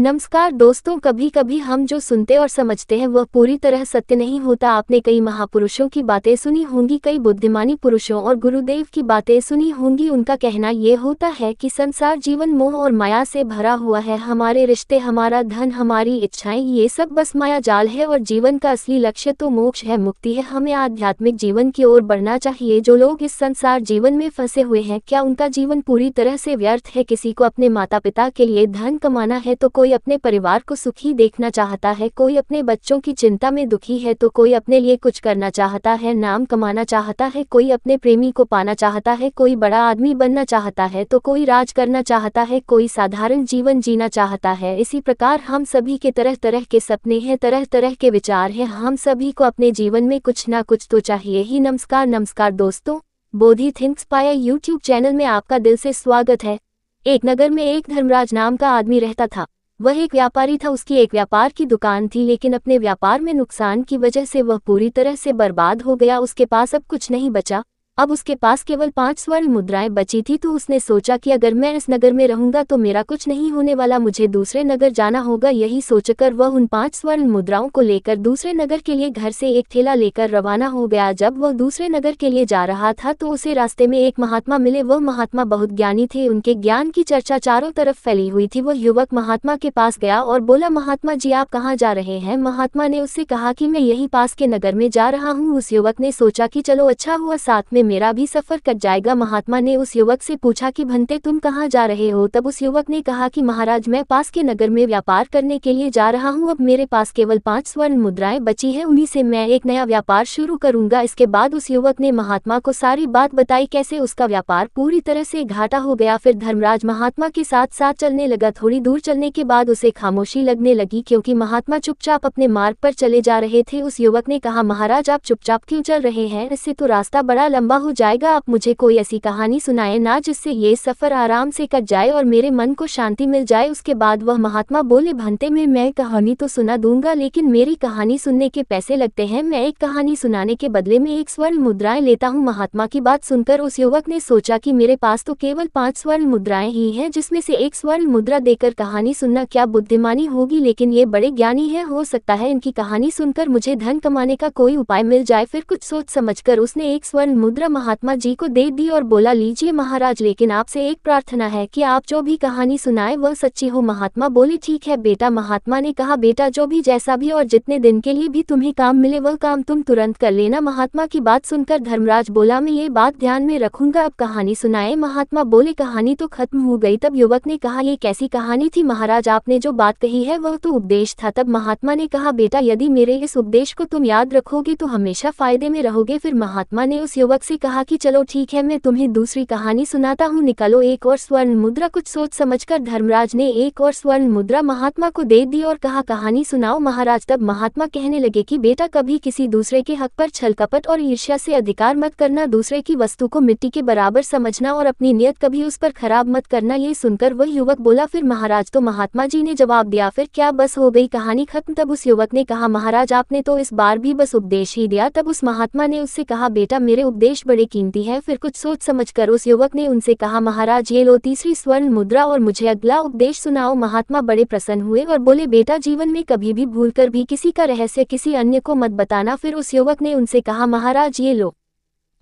नमस्कार दोस्तों, कभी कभी हम जो सुनते और समझते हैं वह पूरी तरह सत्य नहीं होता। आपने कई महापुरुषों की बातें सुनी होंगी, कई बुद्धिमानी पुरुषों और गुरुदेव की बातें सुनी होंगी। उनका कहना ये होता है कि संसार जीवन मोह और माया से भरा हुआ है। हमारे रिश्ते, हमारा धन, हमारी इच्छाएं, ये सब बस माया जाल है और जीवन का असली लक्ष्य तो मोक्ष है, मुक्ति है। हमें आध्यात्मिक जीवन की ओर बढ़ना चाहिए। जो लोग इस संसार जीवन में फंसे हुए हैं, क्या उनका जीवन पूरी तरह से व्यर्थ है? किसी को अपने माता पिता के लिए धन कमाना है तो कोई अपने परिवार को सुखी देखना चाहता है, कोई अपने बच्चों की चिंता में दुखी है तो कोई अपने लिए कुछ करना चाहता है, नाम कमाना चाहता है, कोई अपने प्रेमी को पाना चाहता है, कोई बड़ा आदमी बनना चाहता है तो कोई राज करना चाहता है, कोई साधारण जीवन जीना चाहता है। इसी प्रकार हम सभी के तरह तरह के सपने हैं, तरह तरह के विचार हैं। हम सभी को अपने जीवन में कुछ ना कुछ तो चाहिए ही। नमस्कार दोस्तों, बोधि थिंक्स पाया यूट्यूब चैनल में आपका दिल से स्वागत है। एक नगर में एक धर्मराज नाम का आदमी रहता था। वह एक व्यापारी था, उसकी एक व्यापार की दुकान थी, लेकिन अपने व्यापार में नुकसान की वजह से वह पूरी तरह से बर्बाद हो गया। उसके पास अब कुछ नहीं बचा। अब उसके पास केवल 5 स्वर्ण मुद्राएं बची थी। तो उसने सोचा कि अगर मैं इस नगर में रहूंगा तो मेरा कुछ नहीं होने वाला, मुझे दूसरे नगर जाना होगा। यही सोचकर वह उन 5 स्वर्ण मुद्राओं को लेकर दूसरे नगर के लिए घर से एक थैला लेकर रवाना हो गया। जब वह दूसरे नगर के लिए जा रहा था तो उसे रास्ते में एक महात्मा मिले। वह महात्मा बहुत ज्ञानी थे, उनके ज्ञान की चर्चा चारों तरफ फैली हुई थी। वह युवक महात्मा के पास गया और बोला, महात्मा जी आप कहाँ जा रहे हैं? महात्मा ने उससे कहा कि मैं यही पास के नगर में जा रहा हूँ। उस युवक ने सोचा कि चलो अच्छा हुआ, साथ में मेरा भी सफर कट जाएगा। महात्मा ने उस युवक से पूछा कि भंते तुम कहाँ जा रहे हो? तब उस युवक ने कहा कि महाराज मैं पास के नगर में व्यापार करने के लिए जा रहा हूँ। अब मेरे पास केवल 5 स्वर्ण मुद्राएं बची है, उन्हीं से मैं एक नया व्यापार शुरू करूंगा। इसके बाद उस युवक ने महात्मा को सारी बात बताई, कैसे उसका व्यापार पूरी तरह से घाटा हो गया। फिर धर्मराज महात्मा के साथ साथ चलने लगा। थोड़ी दूर चलने के बाद उसे खामोशी लगने लगी, क्योंकि महात्मा चुपचाप अपने मार्ग पर चले जा रहे थे। उस युवक ने कहा, महाराज आप चुपचाप क्यों चल रहे हैं? इससे तो रास्ता बड़ा लंबा हो जाएगा। आप मुझे कोई ऐसी कहानी सुनाए ना जिससे ये सफर आराम से कट जाए और मेरे मन को शांति मिल जाए। उसके बाद वह महात्मा बोले, भंते मैं कहानी तो सुना दूंगा, लेकिन मेरी कहानी सुनने के पैसे लगते हैं। मैं एक कहानी सुनाने के बदले में 1 स्वर्ण मुद्राएं लेता हूँ। महात्मा की बात सुनकर उस युवक ने सोचा कि मेरे पास तो केवल 5 स्वर्ण मुद्राएं ही हैं, जिसमें से 1 स्वर्ण मुद्रा देकर कहानी सुनना क्या बुद्धिमानी होगी? लेकिन ये बड़े ज्ञानी है, हो सकता है इनकी कहानी सुनकर मुझे धन कमाने का कोई उपाय मिल जाए। फिर कुछ सोच समझकर उसने 1 स्वर्ण मुद्रा महात्मा जी को दे दी और बोला, लीजिए महाराज, लेकिन आपसे एक प्रार्थना है कि आप जो भी कहानी सुनाए वह सच्ची हो। महात्मा बोले, ठीक है बेटा। महात्मा ने कहा, बेटा जो भी जैसा भी और जितने दिन के लिए भी तुम्हें काम मिले वह काम तुम तुरंत कर लेना। महात्मा की बात सुनकर धर्मराज बोला, मैं ये बात ध्यान में रखूंगा। अब कहानी सुनाए। महात्मा बोले, कहानी तो खत्म हो गई। तब युवक ने कहा, ये कैसी कहानी थी महाराज? आपने जो बात कही है वह तो उपदेश था। तब महात्मा ने कहा, बेटा यदि मेरे इस उपदेश को तुम याद रखोगे तो हमेशा फायदे में रहोगे। फिर महात्मा ने उस युवक से कहा कि चलो ठीक है, मैं तुम्हें दूसरी कहानी सुनाता हूँ, निकालो 1 और स्वर्ण मुद्रा। कुछ सोच समझकर धर्मराज ने 1 और स्वर्ण मुद्रा महात्मा को दे दी और कहा, कहानी सुनाओ महाराज। तब महात्मा कहने लगे कि बेटा कभी किसी दूसरे के हक पर छल कपट और ईर्ष्या से अधिकार मत करना, दूसरे की वस्तु को मिट्टी के बराबर समझना और अपनी नियत कभी उस पर खराब मत करना। ये सुनकर वह युवक बोला, फिर महाराज? तो महात्मा जी ने जवाब दिया, फिर क्या बस हो गई कहानी खत्म? तब उस युवक ने कहा, महाराज आपने तो इस बार भी बस उपदेश ही दिया। तब उस महात्मा ने उससे कहा, बेटा मेरे उपदेश बड़े कीमती है। फिर कुछ सोच समझकर उस युवक ने उनसे कहा, महाराज ये लो 3री स्वर्ण मुद्रा और मुझे अगला उपदेश सुनाओ। महात्मा बड़े प्रसन्न हुए और बोले, बेटा जीवन में कभी भी भूलकर भी किसी का रहस्य किसी अन्य को मत बताना। फिर उस युवक ने उनसे कहा, महाराज ये लो,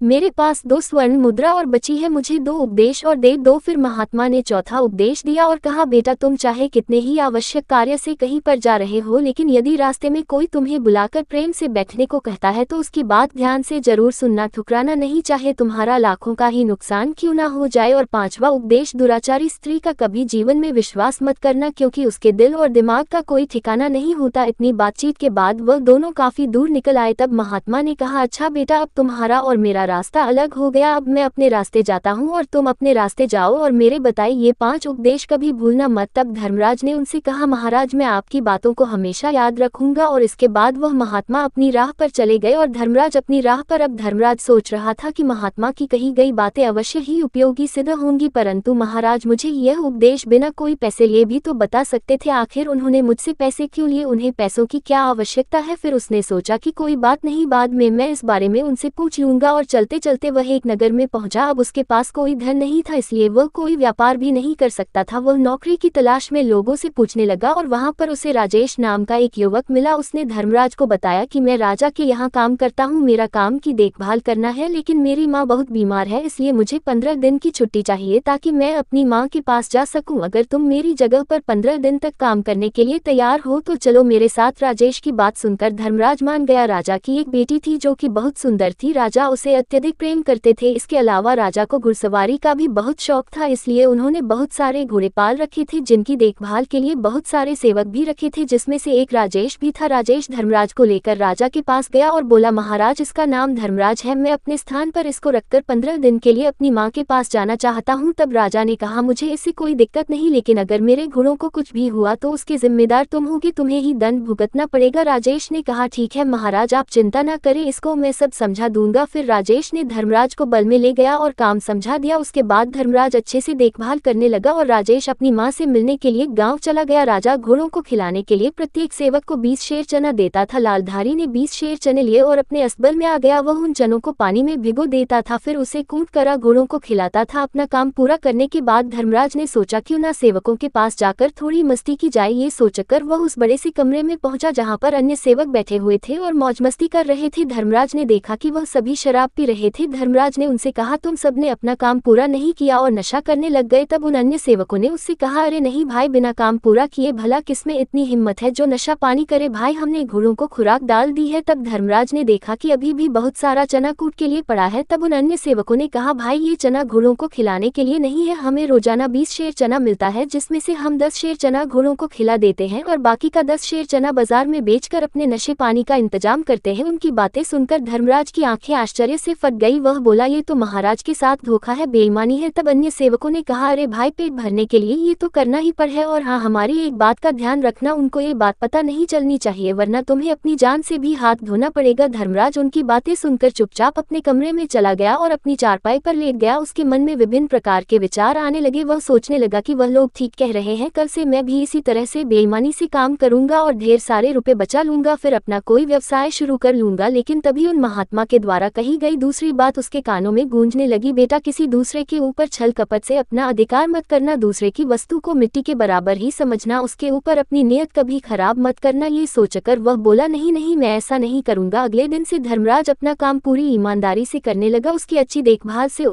मेरे पास 2 स्वर्ण मुद्रा और बची है, मुझे 2 उपदेश और दे दो। फिर महात्मा ने चौथा उपदेश दिया और कहा, बेटा तुम चाहे कितने ही आवश्यक कार्य से कहीं पर जा रहे हो, लेकिन यदि रास्ते में कोई तुम्हें बुलाकर प्रेम से बैठने को कहता है तो उसकी बात ध्यान से जरूर सुनना, ठुकराना नहीं, चाहे तुम्हारा लाखों का ही नुकसान क्यों ना हो जाए। और 5वां उपदेश, दुराचारी स्त्री का कभी जीवन में विश्वास मत करना, क्योंकि उसके दिल और दिमाग का कोई ठिकाना नहीं होता। इतनी बातचीत के बाद वह दोनों काफी दूर निकल आए। तब महात्मा ने कहा, अच्छा बेटा अब तुम्हारा और मेरा रास्ता अलग हो गया, अब मैं अपने रास्ते जाता हूँ और तुम अपने रास्ते जाओ, और मेरे बताए ये 5 उपदेश कभी भूलना मत। तब धर्मराज ने उनसे कहा, महाराज मैं आपकी बातों को हमेशा याद रखूंगा। और इसके बाद वह महात्मा अपनी राह पर चले गए और धर्मराज अपनी राह पर। अब धर्मराज सोच रहा था कि महात्मा की कही गई बातें अवश्य ही उपयोगी सिद्ध होंगी, परंतु महाराज मुझे यह उपदेश बिना कोई पैसे लिए भी तो बता सकते थे, आखिर उन्होंने मुझसे पैसे क्यों लिए? उन्हें पैसों की क्या आवश्यकता है? फिर उसने सोचा कि कोई बात नहीं, बाद में मैं इस बारे में उनसे पूछ लूंगा और चल चलते चलते वह एक नगर में पहुंचा। अब उसके पास कोई धन नहीं था, इसलिए वह कोई व्यापार भी नहीं कर सकता था। वह नौकरी की तलाश में लोगों से पूछने लगा और वहां पर उसे राजेश नाम का एक युवक मिला। उसने धर्मराज को बताया कि मैं राजा के यहाँ काम करता हूँ, मेरा काम की देखभाल करना है, लेकिन मेरी माँ बहुत बीमार है, इसलिए मुझे 15 दिन की छुट्टी चाहिए ताकि मैं अपनी माँ के पास जा सकूं। अगर तुम मेरी जगह पर 15 दिन तक काम करने के लिए तैयार हो तो चलो मेरे साथ। राजेश की बात सुनकर धर्मराज मान गया। राजा की एक बेटी थी जो कि बहुत सुंदर थी। राजा उसे अत्यधिक प्रेम करते थे। इसके अलावा राजा को घुड़सवारी का भी बहुत शौक था, इसलिए उन्होंने बहुत सारे घोड़े पाल रखे थे जिनकी देखभाल के लिए बहुत सारे सेवक भी रखे थे, जिसमें से एक राजेश भी था। राजेश धर्मराज को लेकर राजा के पास गया और बोला, महाराज इसका नाम धर्मराज है, मैं अपने स्थान पर इसको रखकर 15 दिन के लिए अपनी माँ के पास जाना चाहता हूँ। तब राजा ने कहा, मुझे इससे कोई दिक्कत नहीं, लेकिन अगर मेरे घोड़ों को कुछ भी हुआ तो उसके जिम्मेदार तुम होगे, तुम्हें ही दंड भुगतना पड़ेगा। राजेश ने कहा, ठीक है महाराज, आप चिंता न करें, इसको मैं सब समझा दूंगा। फिर राजेश ने धर्मराज को बल में ले गया और काम समझा दिया। उसके बाद धर्मराज अच्छे से देखभाल करने लगा और राजेश अपनी माँ से मिलने के लिए गाँव चला गया। राजा घोड़ों को खिलाने के लिए प्रत्येक सेवक को 20 शेर चना देता था। लालधारी ने 20 शेर चने लिए और अपने अस्तबल में आ गया। वह उन चनों को पानी में भिगो देता था, फिर उसे कूट कर घोड़ों को खिलाता था। अपना काम पूरा करने के बाद धर्मराज ने सोचा क्यों ना सेवकों के पास जाकर थोड़ी मस्ती की जाए। ये सोचकर वह उस बड़े से कमरे में पहुंचा जहां पर अन्य सेवक बैठे हुए थे और मौज मस्ती कर रहे थे। धर्मराज ने देखा कि वह सभी शराब पी रहे थे। धर्मराज ने उनसे कहा, तुम सबने अपना काम पूरा नहीं किया और नशा करने लग गए। तब उन अन्य सेवकों ने उससे कहा, अरे नहीं भाई, बिना काम पूरा किए भला किसमें इतनी हिम्मत है जो नशा पानी करे। भाई, हमने घोड़ों को खुराक डाल दी है। तब धर्मराज ने देखा कि अभी भी बहुत सारा चना कूट के लिए पड़ा है। तब उन अन्य सेवकों ने कहा, भाई ये चना घोड़ों को खिलाने के लिए नहीं है, हमें रोजाना 20 शेर चना मिलता है, जिसमें से हम 10 शेर चना घोड़ों को खिला देते हैं और बाकी का 10 शेर चना बाजार में बेचकर अपने नशे पानी का इंतजाम करते हैं। उनकी बातें सुनकर धर्मराज की आंखें आश्चर्य से फट गई। वह बोला, ये तो महाराज के साथ धोखा है, बेईमानी है। तब अन्य सेवकों ने कहा, अरे भाई, पेट भरने के लिए ये तो करना ही पड़ है, और हाँ, हमारी एक बात का ध्यान रखना, उनको ये बात पता नहीं चलनी चाहिए, वरना तुम्हें अपनी जान से भी हाथ धोना पड़ेगा। धर्मराज उनकी बातें सुनकर चुपचाप अपने कमरे में चला गया और अपनी चारपाई पर लेट गया। उसके मन में विभिन्न प्रकार के विचार आने लगे। वह सोचने लगा कि वह लोग ठीक कह रहे हैं, कल से मैं भी इसी तरह से बेईमानी से काम करूंगा और ढेर सारे रुपए बचा लूंगा, फिर अपना कोई व्यवसाय शुरू कर लूंगा। लेकिन तभी उन महात्मा के द्वारा कही गई दूसरी बात उसके कानों में गूंजने लगी, बेटा, किसी दूसरे के ऊपर छल कपट से अपना अधिकार मत करना, दूसरे की वस्तु को मिट्टी के बराबर ही समझना, उसके ऊपर अपनी नियत कभी खराब मत करना। ये सोचकर वह बोला, नहीं नहीं, मैं ऐसा नहीं करूंगा। अगले दिन से धर्मराज अपना काम पूरी ईमानदारी से करने लगा। उसकी अच्छी देखभाल से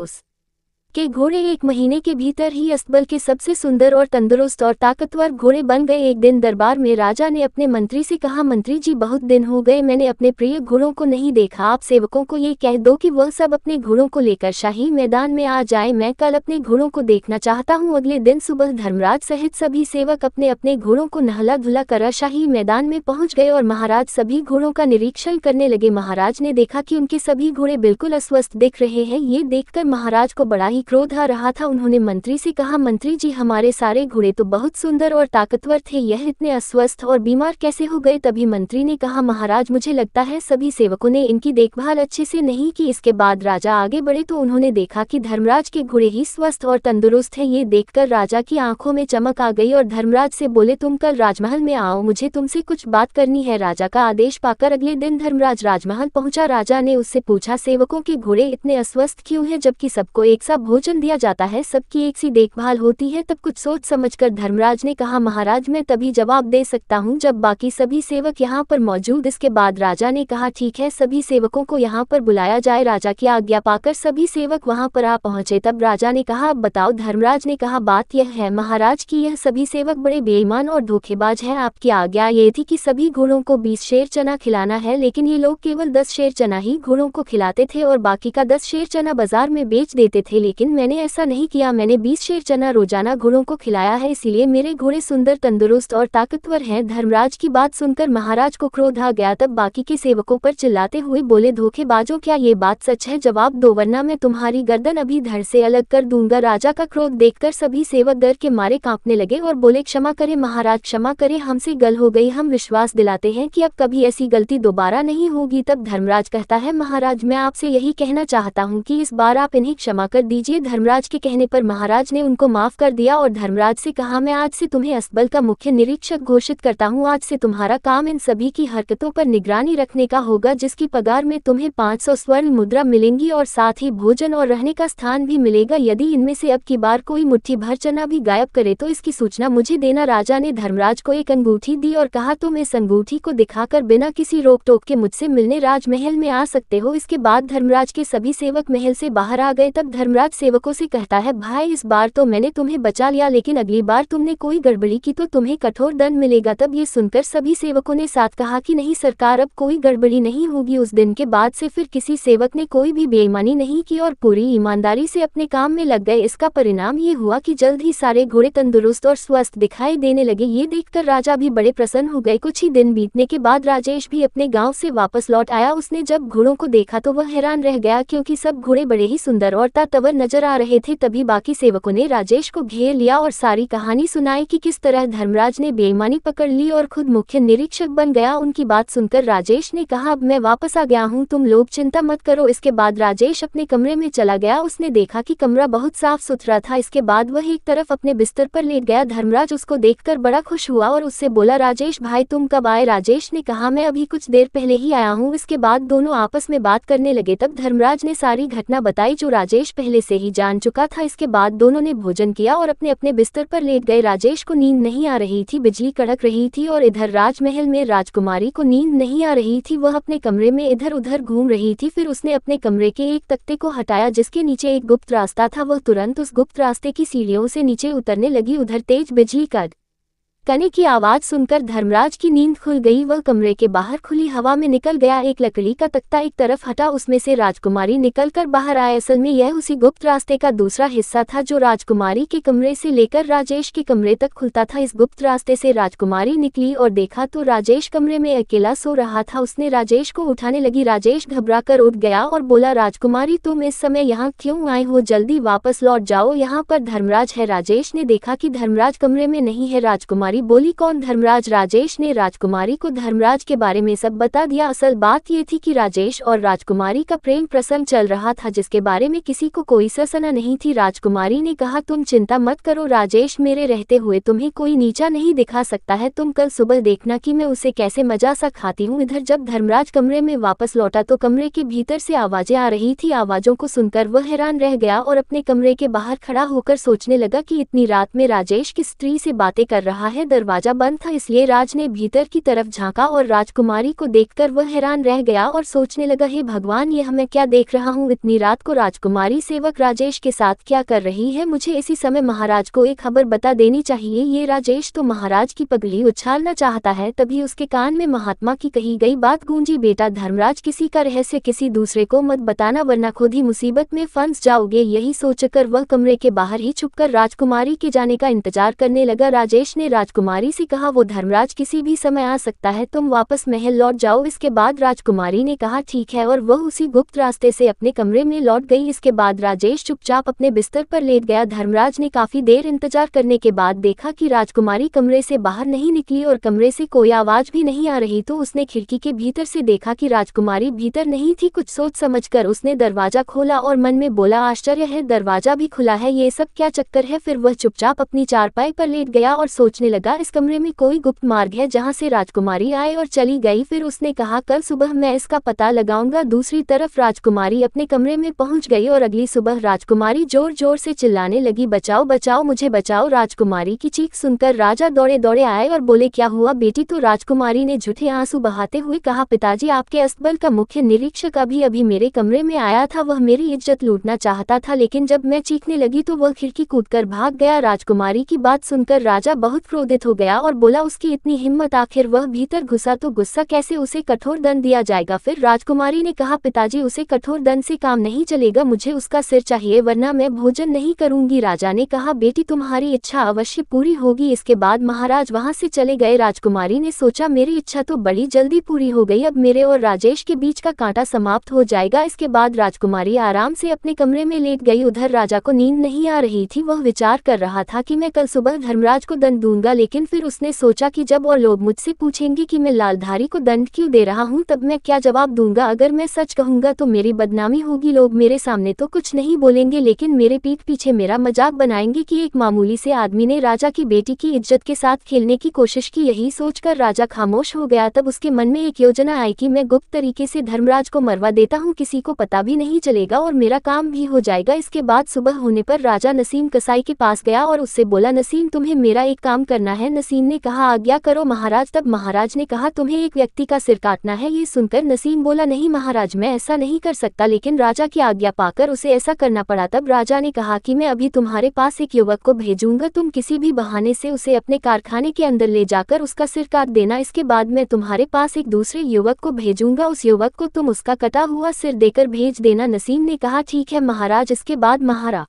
के घोड़े 1 महीने के भीतर ही अस्तबल के सबसे सुंदर और तंदुरुस्त और ताकतवर घोड़े बन गए। एक दिन दरबार में राजा ने अपने मंत्री से कहा, मंत्री जी, बहुत दिन हो गए मैंने अपने प्रिय घोड़ों को नहीं देखा, आप सेवकों को ये कह दो कि वह सब अपने घोड़ों को लेकर शाही मैदान में आ जाए, मैं कल अपने घोड़ों को देखना चाहता हूँ। अगले दिन सुबह धर्मराज सहित सभी सेवक अपने अपने घोड़ों को नहला धुला कर शाही मैदान में पहुंच गए और महाराज सभी घोड़ों का निरीक्षण करने लगे। महाराज ने देखा कि उनके सभी घोड़े बिल्कुल अस्वस्थ दिख रहे हैं। ये देखकर महाराज को बड़ा ही क्रोध आ रहा था। उन्होंने मंत्री से कहा, मंत्री जी, हमारे सारे घोड़े तो बहुत सुंदर और ताकतवर थे, यह इतने अस्वस्थ और बीमार कैसे हो गए। तभी मंत्री ने कहा, महाराज, मुझे लगता है सभी सेवकों ने इनकी देखभाल अच्छे से नहीं की। इसके बाद राजा आगे बढ़े तो उन्होंने देखा कि धर्मराज के घोड़े ही स्वस्थ और तंदुरुस्त है। ये देखकर राजा की आंखों में चमक आ गई और धर्मराज से बोले, तुम कल राजमहल में आओ, मुझे तुमसे कुछ बात करनी है। राजा का आदेश पाकर अगले दिन धर्मराज राजमहल पहुंचा। राजा ने उससे पूछा, सेवकों के घोड़े इतने अस्वस्थ क्यों हैं, जबकि सबको एक सा भोजन दिया जाता है, सबकी एक सी देखभाल होती है। तब कुछ सोच समझकर धर्मराज ने कहा, महाराज, मैं तभी जवाब दे सकता हूँ जब बाकी सभी सेवक यहाँ पर मौजूद। इसके बाद राजा ने कहा, ठीक है, सभी सेवकों को यहाँ पर बुलाया जाए। राजा की आज्ञा पाकर सभी सेवक वहाँ पर आ पहुंचे। तब राजा ने कहा, अब बताओ। धर्मराज ने कहा, बात यह है महाराज कि यह सभी सेवक बड़े बेईमान और धोखेबाज हैं। आपकी आज्ञा ये थी कि सभी घोड़ों को 20 शेर चना खिलाना है, लेकिन ये लोग केवल 10 शेर चना ही घोड़ों को खिलाते थे और बाकी का 10 शेर चना बाजार में बेच देते थे। लेकिन मैंने ऐसा नहीं किया, मैंने 20 शेर चना रोजाना घोड़ों को खिलाया है, इसीलिए मेरे घोड़े सुंदर, तंदुरुस्त और ताकतवर हैं। धर्मराज की बात सुनकर महाराज को क्रोध आ गया। तब बाकी के सेवकों पर चिल्लाते हुए बोले, धोखेबाजों, क्या ये बात सच है? जवाब दो, वरना मैं तुम्हारी गर्दन अभी धड़ से अलग कर दूंगा। राजा का क्रोध देखकर सभी सेवक डर के मारे कांपने लगे और बोले, क्षमा करें महाराज, क्षमा करें, हमसे गल हो गई, हम विश्वास दिलाते हैं कि अब कभी ऐसी गलती दोबारा नहीं होगी। तब धर्मराज कहता है, महाराज, मैं आपसे यही कहना चाहता हूँ कि इस बार आप इन्हें क्षमा कर दीजिए। लीजिए। धर्मराज के कहने पर महाराज ने उनको माफ कर दिया और धर्मराज से कहा, मैं आज से तुम्हें अस्तबल का मुख्य निरीक्षक घोषित करता हूँ। आज से तुम्हारा काम इन सभी की हरकतों पर निगरानी रखने का होगा, जिसकी पगार में तुम्हें 500 स्वर्ण मुद्रा मिलेंगी और साथ ही भोजन और रहने का स्थान भी मिलेगा। यदि इनमें से अब की बार कोई मुट्ठी भर चना भी गायब करे तो इसकी सूचना मुझे देना। राजा ने धर्मराज को एक अंगूठी दी और कहा, तुम इस अंगूठी को दिखाकर बिना किसी रोक टोक के मुझसे मिलने राजमहल में आ सकते हो। इसके बाद धर्मराज के सभी सेवक महल से बाहर आ गए। तब धर्मराज सेवकों से कहता है, भाई इस बार तो मैंने तुम्हें बचा लिया, लेकिन अगली बार तुमने कोई गड़बड़ी की तो तुम्हें कठोर दंड मिलेगा। तब ये सुनकर सभी सेवकों ने साथ कहा कि नहीं सरकार, अब कोई गड़बड़ी नहीं होगी। उस दिन के बाद से फिर किसी सेवक ने कोई भी बेईमानी नहीं की और पूरी ईमानदारी से अपने काम में लग गए। इसका परिणाम ये हुआ कि जल्द ही सारे घोड़े तंदुरुस्त और स्वस्थ दिखाई देने लगे। ये देखकर राजा भी बड़े प्रसन्न हो गए। कुछ ही दिन बीतने के बाद राजेश भी अपने गाँव से वापस लौट आया। उसने जब घोड़ों को देखा तो वह हैरान रह गया, क्योंकि सब घोड़े बड़े ही सुंदर और ताकतवर नजर आ रहे थे। तभी बाकी सेवकों ने राजेश को घेर लिया और सारी कहानी सुनाई कि किस तरह धर्मराज ने बेईमानी पकड़ ली और खुद मुख्य निरीक्षक बन गया। उनकी बात सुनकर राजेश ने कहा, अब मैं वापस आ गया हूँ, तुम लोग चिंता मत करो। इसके बाद राजेश अपने कमरे में चला गया। उसने देखा कि कमरा बहुत साफ सुथरा था। इसके बाद वह एक तरफ अपने बिस्तर पर लेट गया। धर्मराज उसको देखकर बड़ा खुश हुआ और उससे बोला, राजेश भाई तुम कब आए? राजेश ने कहा, मैं अभी कुछ देर पहले ही आया हूँ। इसके बाद दोनों आपस में बात करने लगे। तब धर्मराज ने सारी घटना बताई जो राजेश पहले से ही जान चुका था। इसके बाद दोनों ने भोजन किया और अपने अपने बिस्तर पर लेट गए। राजेश को नींद नहीं आ रही थी, बिजली कड़क रही थी और इधर राजमहल में राजकुमारी को नींद नहीं आ रही थी। वह अपने कमरे में इधर उधर घूम रही थी। फिर उसने अपने कमरे के एक तख्ते को हटाया जिसके नीचे एक गुप्त रास्ता था। वह तुरंत उस गुप्त रास्ते की सीढ़ियों से नीचे उतरने लगी। उधर तेज बिजली कड़कने की आवाज सुनकर धर्मराज की नींद खुल गई। वह कमरे के बाहर खुली हवा में निकल गया। एक लकड़ी का तख्ता एक तरफ हटा, उसमें से राजकुमारी निकलकर बाहर आए। असल में यह उसी गुप्त रास्ते का दूसरा हिस्सा था जो राजकुमारी के कमरे से लेकर राजेश के कमरे तक खुलता था। इस गुप्त रास्ते से राजकुमारी निकली और देखा तो राजेश कमरे में अकेला सो रहा था। उसने राजेश को उठाने लगी। राजेश घबराकर उठ गया और बोला, राजकुमारी तुम इस समय यहाँ क्यों आए हो? जल्दी वापस लौट जाओ, यहाँ पर धर्मराज है। राजेश ने देखा कि धर्मराज कमरे में नहीं है। राजकुमारी बोली, कौन धर्मराज? राजेश ने राजकुमारी को धर्मराज के बारे में सब बता दिया। असल बात ये थी कि राजेश और राजकुमारी का प्रेम प्रसंग चल रहा था जिसके बारे में किसी को कोई सनसनी नहीं थी। राजकुमारी ने कहा, तुम चिंता मत करो राजेश, मेरे रहते हुए तुम्हें कोई नीचा नहीं दिखा सकता है। तुम कल सुबह देखना कि मैं उसे कैसे मजा सा खाती हूँ। इधर जब धर्मराज कमरे में वापस लौटा तो कमरे के भीतर से आवाजें आ रही थी। आवाजों को सुनकर वह हैरान रह गया और अपने कमरे के बाहर खड़ा होकर सोचने लगा कि इतनी रात में राजेश किस स्त्री से बातें कर रहा है। दरवाजा बंद था, इसलिए राज ने भीतर की तरफ झांका और राजकुमारी को देखकर वह हैरान रह गया और सोचने लगा, हे भगवान, यह मैं क्या देख रहा हूँ? इतनी रात को राजकुमारी सेवक राजेश के साथ क्या कर रही है? मुझे इसी समय महाराज को एक खबर बता देनी चाहिए। ये राजेश तो महाराज की पगड़ी उछालना चाहता है। तभी उसके कान में महात्मा की कही गई बात गूंजी, बेटा धर्मराज, किसी का रहस्य किसी दूसरे को मत बताना वरना खुद ही मुसीबत में फंस जाओगे। यही सोचकर वह कमरे के बाहर ही छुपकर राजकुमारी के जाने का इंतजार करने लगा। राजेश ने राजकुमारी से कहा, वो धर्मराज किसी भी समय आ सकता है, तुम वापस महल लौट जाओ। इसके बाद राजकुमारी ने कहा, ठीक है, और वह उसी गुप्त रास्ते से अपने कमरे में लौट गई। इसके बाद राजेश चुपचाप अपने बिस्तर पर लेट गया। धर्मराज ने काफी देर इंतजार करने के बाद देखा कि राजकुमारी कमरे से बाहर नहीं निकली और कमरे से कोई आवाज भी नहीं आ रही, तो उसने खिड़की के भीतर से देखा कि राजकुमारी भीतर नहीं थी। कुछ सोच समझकर उसने दरवाजा खोला और मन में बोला, आश्चर्य है, दरवाजा भी खुला है, ये सब क्या चक्कर है? फिर वह चुपचाप अपनी चारपाई पर लेट गया और सोचने लगा, इस कमरे में कोई गुप्त मार्ग है जहां से राजकुमारी आए और चली गई। फिर उसने कहा, कल सुबह मैं इसका पता लगाऊंगा। दूसरी तरफ राजकुमारी अपने कमरे में पहुंच गई और अगली सुबह राजकुमारी जोर जोर से चिल्लाने लगी, बचाओ बचाओ, मुझे बचाओ। राजकुमारी की चीख सुनकर राजा दौड़े दौड़े आए और बोले, क्या हुआ बेटी? तो राजकुमारी ने झूठे आंसू बहाते हुए कहा, पिताजी, आपके अस्तबल का मुख्य निरीक्षक अभी अभी मेरे कमरे में आया था। वह मेरी इज्जत लूटना चाहता था, लेकिन जब मैं चीखने लगी तो वह खिड़की कूदकर भाग गया। राजकुमारी की बात सुनकर राजा बहुत क्रोधित हो गया और बोला, उसकी इतनी हिम्मत, आखिर वह भीतर घुसा तो गुस्सा कैसे, उसे कठोर दंड दिया जाएगा। फिर राजकुमारी ने कहा, पिताजी, उसे कठोर दंड से काम नहीं चलेगा, मुझे उसका सिर चाहिए वरना मैं भोजन नहीं करूंगी। राजा ने कहा, बेटी, तुम्हारी इच्छा अवश्य पूरी होगी। इसके बाद महाराज वहां से चले गए। राजकुमारी ने सोचा, मेरी इच्छा तो बड़ी जल्दी पूरी हो गई, अब मेरे और राजेश के बीच का कांटा समाप्त हो जाएगा। इसके बाद राजकुमारी आराम से अपने कमरे में लेट गई। उधर राजा को नींद नहीं आ रही थी। वह विचार कर रहा था कि मैं कल सुबह धर्मराज को दंड दूंगा, लेकिन फिर उसने सोचा कि जब और लोग मुझसे पूछेंगे कि मैं लालधारी को दंड क्यों दे रहा हूँ तब मैं क्या जवाब दूंगा। अगर मैं सच कहूंगा तो मेरी बदनामी होगी, लोग मेरे सामने तो कुछ नहीं बोलेंगे लेकिन मेरे पीठ पीछे मेरा मजाक बनाएंगे कि एक मामूली से आदमी ने राजा की बेटी की इज्जत के साथ खेलने की कोशिश की। यही सोचकर राजा खामोश हो गया। तब उसके मन में एक योजना आई कि मैं गुप्त तरीके से धर्मराज को मरवा देता हूँ, किसी को पता भी नहीं चलेगा और मेरा काम भी हो जाएगा। इसके बाद सुबह होने पर राजा नसीम कसाई के पास गया और उससे बोला, नसीम तुम्हें मेरा एक काम करना है। नसीम ने कहा, आज्ञा करो महाराज। तब महाराज ने कहा, तुम्हें एक व्यक्ति का सिर काटना है। ये सुनकर नसीम बोला, नहीं महाराज मैं ऐसा नहीं कर सकता, लेकिन राजा की आज्ञा पाकर उसे ऐसा करना पड़ा। तब राजा ने कहा कि मैं अभी तुम्हारे पास एक युवक को भेजूंगा, तुम किसी भी बहाने से उसे अपने कारखाने के अंदर ले जाकर उसका सिर काट देना। इसके बाद मैं तुम्हारे पास एक दूसरे युवक को भेजूंगा, उस युवक को तुम उसका कटा हुआ सिर देकर भेज देना। नसीम ने कहा, ठीक है महाराज। इसके बाद महाराज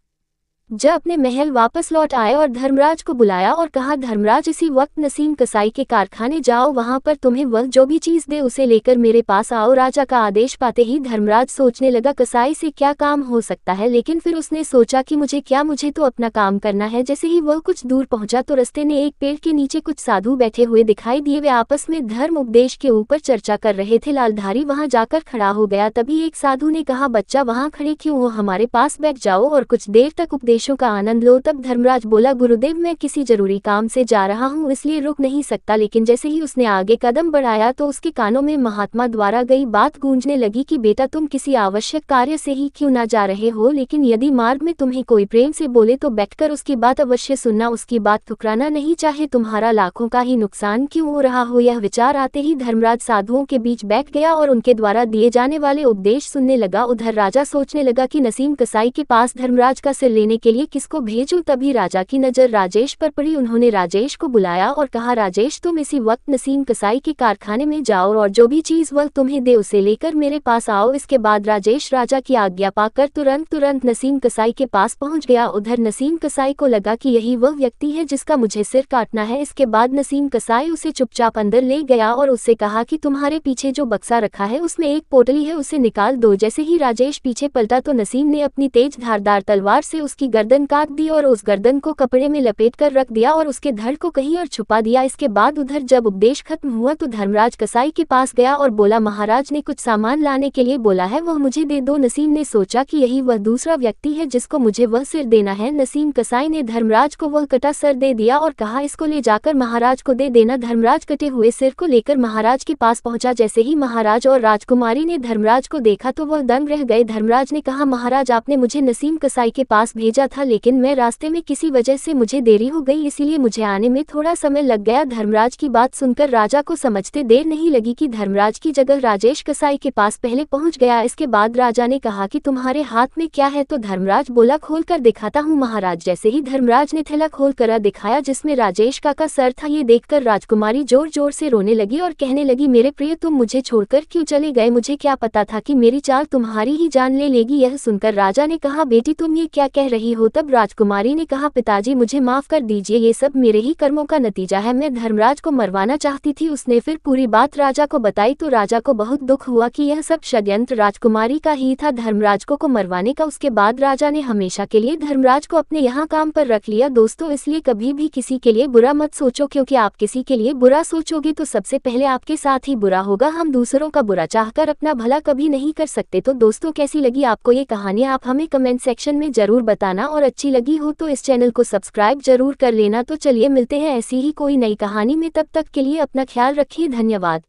जब अपने महल वापस लौट आए और धर्मराज को बुलाया और कहा, धर्मराज इसी वक्त नसीम कसाई के कारखाने जाओ, वहां पर तुम्हें वह जो भी चीज दे उसे लेकर मेरे पास आओ। राजा का आदेश पाते ही धर्मराज सोचने लगा, कसाई से क्या काम हो सकता है, लेकिन फिर उसने सोचा कि मुझे तो अपना काम करना है। जैसे ही वह कुछ दूर पहुंचा तो रास्ते में एक पेड़ के नीचे कुछ साधु बैठे हुए दिखाई दिए। वे आपस में धर्म उपदेश के ऊपर चर्चा कर रहे थे। लालधारी वहां जाकर खड़ा हो गया। तभी एक साधु ने कहा, बच्चा वहां खड़े क्यों हो, हमारे पास बैठ जाओ और कुछ देर तक उपदेशों का आनंद लो। तब धर्मराज बोला, गुरुदेव मैं किसी जरूरी काम से जा रहा हूँ इसलिए रुक नहीं सकता। लेकिन जैसे ही उसने आगे कदम बढ़ाया तो उसके कानों में महात्मा द्वारा गई बात गूंजने लगी कि बेटा तुम किसी आवश्यक कार्य से ही क्यों ना जा रहे हो, लेकिन यदि मार्ग में तुम्हें कोई प्रेम से बोले तो बैठकर उसकी बात अवश्य सुनना, उसकी बात ठुकराना नहीं, चाहे तुम्हारा लाखों का ही नुकसान क्यों हो रहा हो। यह विचार आते ही धर्मराज साधुओं के बीच बैठ गया और उनके द्वारा दिए जाने वाले उपदेश सुनने लगा। उधर राजा सोचने लगा कि नसीम कसाई के पास धर्मराज का सिर लेने के लिए किसको भेजूं। तभी राजा की नजर राजेश पर पड़ी। उन्होंने राजेश को बुलाया और कहा, राजेश तुम इसी वक्त नसीम कसाई के कारखाने में जाओ और जो भी चीज वह तुम्हें दे उसे लेकर मेरे पास आओ। इसके बाद राजेश राजा की आज्ञा पाकर तुरंत नसीम कसाई के पास पहुंच गया। उधर नसीम कसाई को लगा कि यही वह व्यक्ति है जिसका मुझे सिर काटना है। इसके बाद नसीम कसाई उसे चुपचाप अंदर ले गया और उससे कहा कि तुम्हारे पीछे जो बक्सा रखा है उसमें एक पोटली है, उसे निकाल दो। जैसे ही राजेश पीछे पलटा तो नसीम ने अपनी तेज धारदार तलवार से उसकी गर्दन काट दी और उस गर्दन को कपड़े में लपेट कर रख दिया और उसके धड़ को कहीं और छुपा दिया। इसके बाद उधर जब उपदेश खत्म हुआ तो धर्मराज कसाई के पास गया और बोला, महाराज ने कुछ सामान लाने के लिए बोला है, वह मुझे दे दो। नसीम ने सोचा कि यही वह दूसरा व्यक्ति है जिसको मुझे वह सिर देना है। नसीम कसाई ने धर्मराज को वह कटा सर दे दिया और कहा, इसको ले जाकर महाराज को दे देना। धर्मराज कटे हुए सिर को लेकर महाराज के पास पहुंचा। जैसे ही महाराज और राजकुमारी ने धर्मराज को देखा तो वह दंग रह गए। धर्मराज ने कहा, महाराज आपने मुझे नसीम कसाई के पास भेजा था, लेकिन मैं रास्ते में किसी वजह से मुझे देरी हो गई, इसीलिए मुझे आने में थोड़ा समय लग गया। धर्मराज की बात सुनकर राजा को समझते देर नहीं लगी कि धर्मराज की जगह राजेश कसाई के पास पहले पहुंच गया। इसके बाद राजा ने कहा कि तुम्हारे हाथ में क्या है, तो धर्मराज बोला, खोल कर दिखाता हूँ महाराज। जैसे ही धर्मराज ने थैला खोल कर दिखाया जिसमें राजेश का सर था, ये देखकर राजकुमारी जोर जोर से रोने लगी और कहने लगी, मेरे प्रिय तुम मुझे छोड़कर क्यों चले गए, मुझे क्या पता था कि मेरी चाल तुम्हारी ही जान ले लेगी। यह सुनकर राजा ने कहा, बेटी तुम ये क्या कह रही हो। तब राजकुमारी ने कहा, पिताजी मुझे माफ कर दीजिए, ये सब मेरे ही कर्मों का नतीजा है, मैं धर्मराज को मरवाना चाहती थी। उसने फिर पूरी बात राजा को बताई तो राजा को बहुत दुख हुआ कि यह सब षड्यंत्र राजकुमारी का ही था धर्मराज को मरवाने का। उसके बाद राजा ने हमेशा के लिए धर्मराज को अपने यहाँ काम पर रख लिया। दोस्तों इसलिए कभी भी किसी के लिए बुरा मत सोचो, क्योंकि आप किसी के लिए बुरा सोचोगे तो सबसे पहले आपके साथ ही बुरा होगा। हम दूसरों का बुरा चाहकर अपना भला कभी नहीं कर सकते। तो दोस्तों कैसी लगी आपको ये कहानी, आप हमें कमेंट सेक्शन में जरूर बताना, और अच्छी लगी हो तो इस चैनल को सब्सक्राइब जरूर कर लेना। तो चलिए मिलते हैं ऐसी ही कोई नई कहानी में, तब तक के लिए अपना ख्याल रखिए, धन्यवाद।